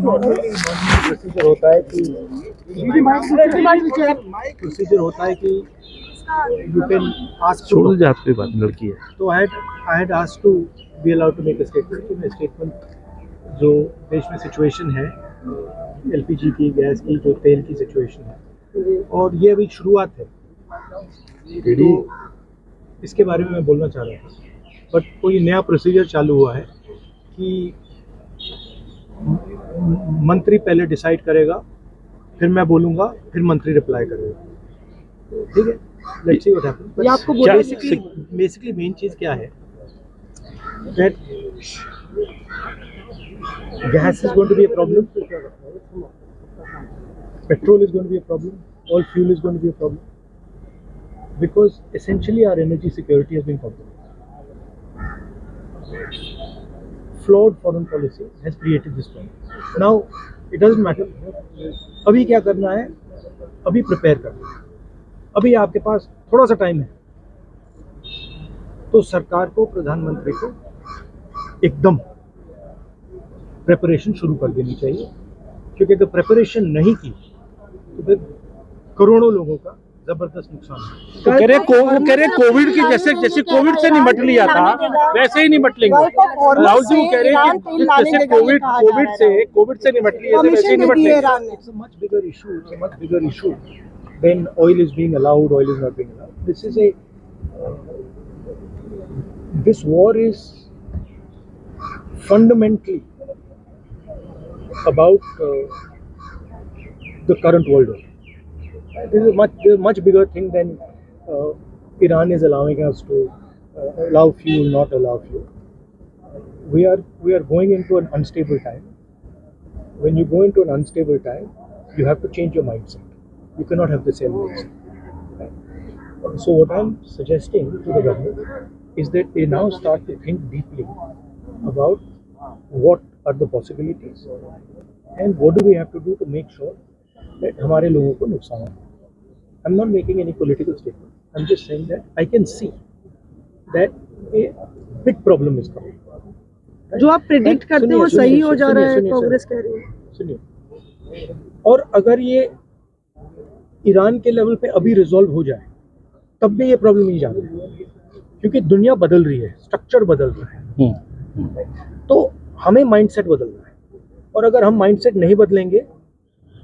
Procedure होता है कि यू कैन आस्क छोड़ दे आपकी बात, लड़की है तो I had asked to be allowed to make a statement जो देश में सिचुएशन है एलपीजी की, गैस की, जो तेल की सिचुएशन है, और ये अभी शुरुआत है, तो इसके बारे में मैं बोलना चाह रहा था। बट कोई नया प्रोसीजर चालू हुआ है कि मंत्री पहले डिसाइड करेगा, फिर मैं बोलूँगा, फिर मंत्री रिप्लाई करेगा। ठीक है, लेट्स सी व्हाट हैपेंस। ये आपको बेसिकली मेन चीज़ क्या है, that gas is going to be a problem, petrol is going to be a problem, all fuel is going to be a problem, because essentially our energy security has been compromised. Flawed foreign policy has created this problem. Now it doesn't matter अभी क्या करना है, अभी prepare करना है, अभी आपके पास थोड़ा सा टाइम है, तो सरकार को, प्रधानमंत्री को एकदम प्रिपरेशन शुरू कर देनी चाहिए, क्योंकि अगर प्रिपरेशन नहीं की तो फिर करोड़ों लोगों का जबरदस्त नुकसान है। तो कह रहे कोविड की जैसे कोविड से निपट लिया था वैसे ही निपट लेंगे। राहुल जी कह रहे हैं कि जैसे कोविड से निपट लिया था वैसे ही निपट लेंगे। It's a much bigger issue when oil is being allowed, oil is not being allowed. This war is fundamentally about the current world order. This is a much bigger thing than Iran is allowing us to allow fuel, not allow fuel. We are going into an unstable time. When you go into an unstable time, you have to change your mindset. You cannot have the same mindset. Right? So what I'm suggesting to the government is that they now start to think deeply about what are the possibilities and what do we have to do to make sure that हमारे लोगों को नुकसान हो। I'm not making any political statement. I'm just saying that I can see that a big problem is coming. जो आप predict करते हैं वो सही हो जा रहा है, कांग्रेस कह रही है। सुनिए, और अगर ये ईरान के लेवल पे अभी रिजॉल्व हो जाए तब भी ये प्रॉब्लम नहीं जाती, क्योंकि दुनिया बदल रही है, स्ट्रक्चर बदल रहा है, तो हमें माइंडसेट बदलना है, और अगर हम माइंडसेट नहीं बदलेंगे,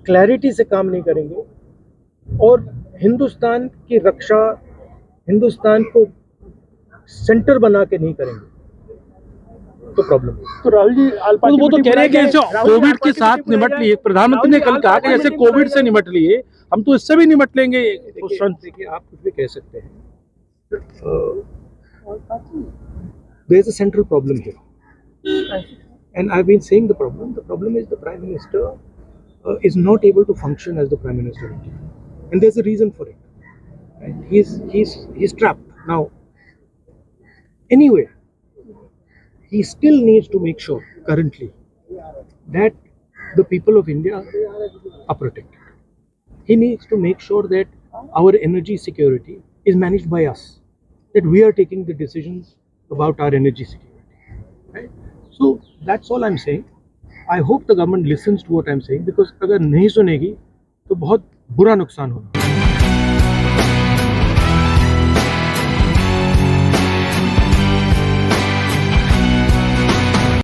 क्लैरिटी से काम नहीं करेंगे और हिंदुस्तान की रक्षा, हिंदुस्तान को सेंटर बना के नहीं करेंगे तो प्रॉब्लम है। तो राहुल जी वो तो कह रहे हैं कि कोविड के साथ निपट लिए, प्रधानमंत्री ने कल कहा कि जैसे कोविड से निपट लिए हम तो इससे भी निपट लेंगे। देखिए, आप कुछ भी कह सकते हैं, there is a central problem here, and I've been saying the problem is the Prime Minister is not able to function as the Prime Minister of India, and there's a reason for it. Right? He's trapped now. Anyway, he still needs to make sure currently that the people of India are protected. He needs to make sure that our energy security is managed by us, that we are taking the decisions about our energy security. Right? So that's all I'm saying. I hope the government listens to what I'm saying, because अगर नहीं सुनेगी तो बहुत बुरा नुकसान होगा।